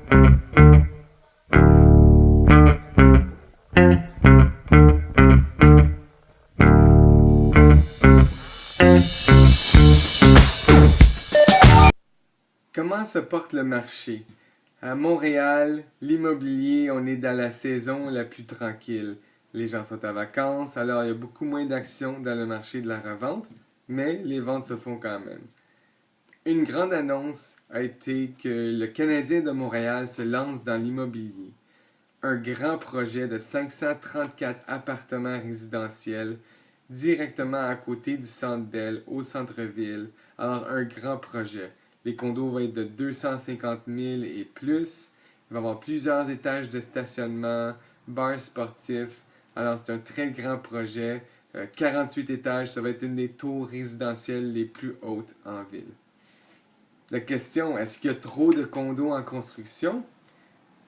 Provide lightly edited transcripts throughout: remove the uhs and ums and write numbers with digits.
Comment se porte le marché? À Montréal, l'immobilier, on est dans la saison la plus tranquille. Les gens sont en vacances, alors il y a beaucoup moins d'actions dans le marché de la revente, mais les ventes se font quand même. Une grande annonce a été que le Canadien de Montréal se lance dans l'immobilier. Un grand projet de 534 appartements résidentiels directement à côté du Centre Bell, au centre-ville. Alors, un grand projet. Les condos vont être de 250 000 et plus. Il va y avoir plusieurs étages de stationnement, bar sportif. Alors, c'est un très grand projet. 48 étages, ça va être une des tours résidentielles les plus hautes en ville. La question, est-ce qu'il y a trop de condos en construction?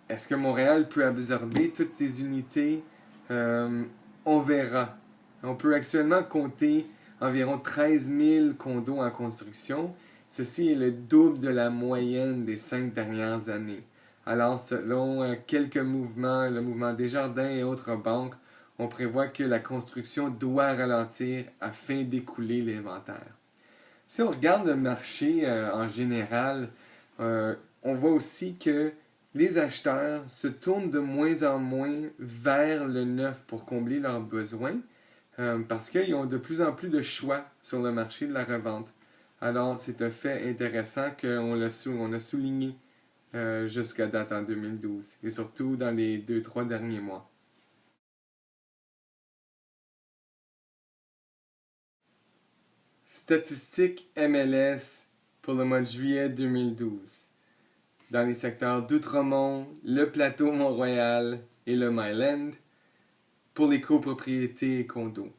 Est-ce que Montréal peut absorber toutes ces unités? On verra. On peut actuellement compter environ 13 000 condos en construction. Ceci est le double de la moyenne des 5 dernières années. Alors, selon quelques mouvements, le mouvement Desjardins et autres banques, on prévoit que la construction doit ralentir afin d'écouler l'inventaire. Si on regarde le marché en général, on voit aussi que les acheteurs se tournent de moins en moins vers le neuf pour combler leurs besoins parce qu'ils ont de plus en plus de choix sur le marché de la revente. Alors, c'est un fait intéressant qu'on a souligné jusqu'à date en 2012 et surtout dans les 2-3 derniers mois. Statistiques MLS pour le mois de juillet 2012. Dans les secteurs d'Outremont, le plateau Mont-Royal et le Myland pour les copropriétés et condos.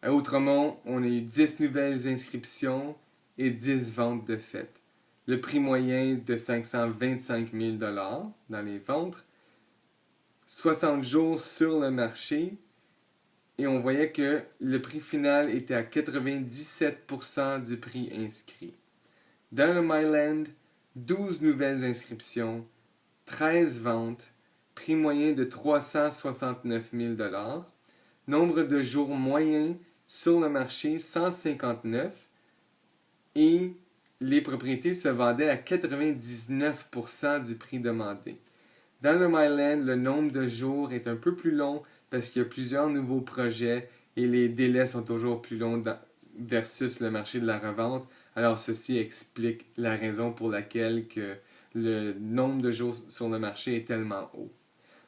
À Outremont, on a eu 10 nouvelles inscriptions et 10 ventes de fait. Le prix moyen de 525 000 dans les ventes, 60 jours sur le marché et on voyait que le prix final était à 97% du prix inscrit. Dans le Myland, 12 nouvelles inscriptions, 13 ventes, prix moyen de 369 000 nombre de jours moyen sur le marché 159 et les propriétés se vendaient à 99% du prix demandé. Dans le Myland, le nombre de jours est un peu plus long parce qu'il y a plusieurs nouveaux projets et les délais sont toujours plus longs versus le marché de la revente. Alors ceci explique la raison pour laquelle que le nombre de jours sur le marché est tellement haut.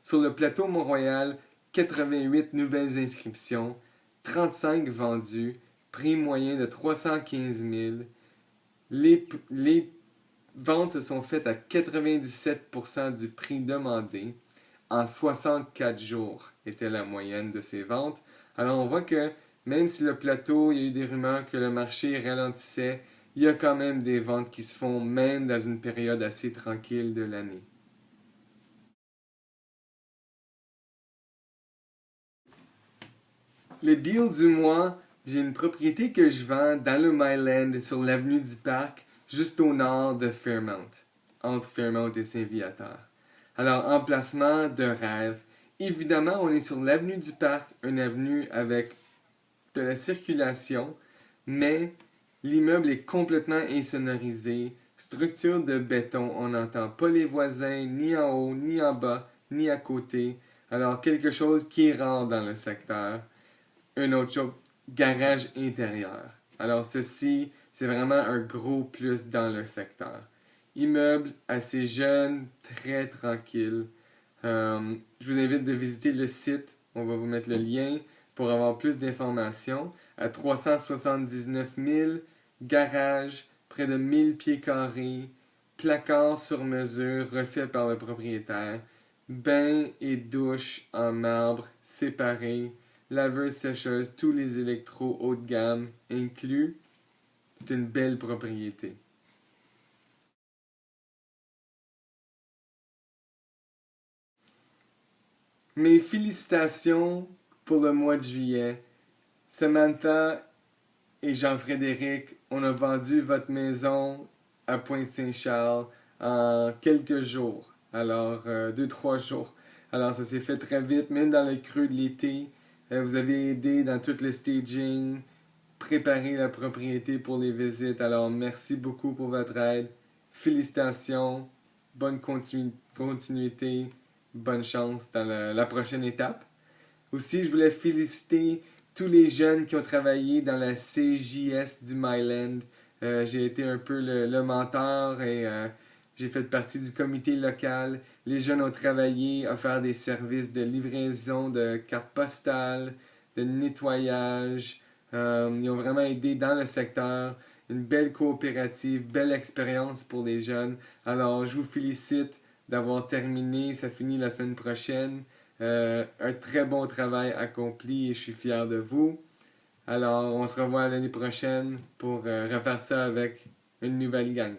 Sur le plateau Mont-Royal, 88 nouvelles inscriptions, 35 vendues, prix moyen de 315 000. Les ventes se sont faites à 97% du prix demandé. En 64 jours était la moyenne de ces ventes. Alors on voit que même si le plateau, il y a eu des rumeurs que le marché ralentissait, il y a quand même des ventes qui se font même dans une période assez tranquille de l'année. Le deal du mois, j'ai une propriété que je vends dans le Myland sur l'avenue du Parc, juste au nord de Fairmount, entre Fairmount et Saint-Viateur. Alors, emplacement de rêve. Évidemment, on est sur l'avenue du Parc, une avenue avec de la circulation, mais l'immeuble est complètement insonorisé, structure de béton, on n'entend pas les voisins ni en haut, ni en bas, ni à côté. Alors, quelque chose qui est rare dans le secteur. Un autre chose, garage intérieur. Alors ceci, c'est vraiment un gros plus dans le secteur. Immeuble assez jeune, très tranquille. Je vous invite de visiter le site. On va vous mettre le lien pour avoir plus d'informations. À 379 000, garage, près de 1000 pieds carrés, placard sur mesure refait par le propriétaire, bain et douche en marbre séparés, laveuse sécheuse, tous les électros haut de gamme inclus. C'est une belle propriété. Mes félicitations pour le mois de juillet. Samantha et Jean-Frédéric, on a vendu votre maison à Pointe-Saint-Charles en quelques jours. Alors, 2-3 jours. Alors, ça s'est fait très vite, même dans le creux de l'été. Vous avez aidé dans tout le staging, préparer la propriété pour les visites. Alors, merci beaucoup pour votre aide. Félicitations, bonne continuité, bonne chance dans la prochaine étape. Aussi, je voulais féliciter tous les jeunes qui ont travaillé dans la CJS du Myland. J'ai été un peu le mentor et j'ai fait partie du comité local. Les jeunes ont travaillé à faire des services de livraison de cartes postales, de nettoyage. Ils ont vraiment aidé dans le secteur. Une belle coopérative, belle expérience pour les jeunes. Alors, je vous félicite d'avoir terminé. Ça finit la semaine prochaine. Un très bon travail accompli et je suis fier de vous. Alors, on se revoit l'année prochaine pour refaire ça avec une nouvelle gang.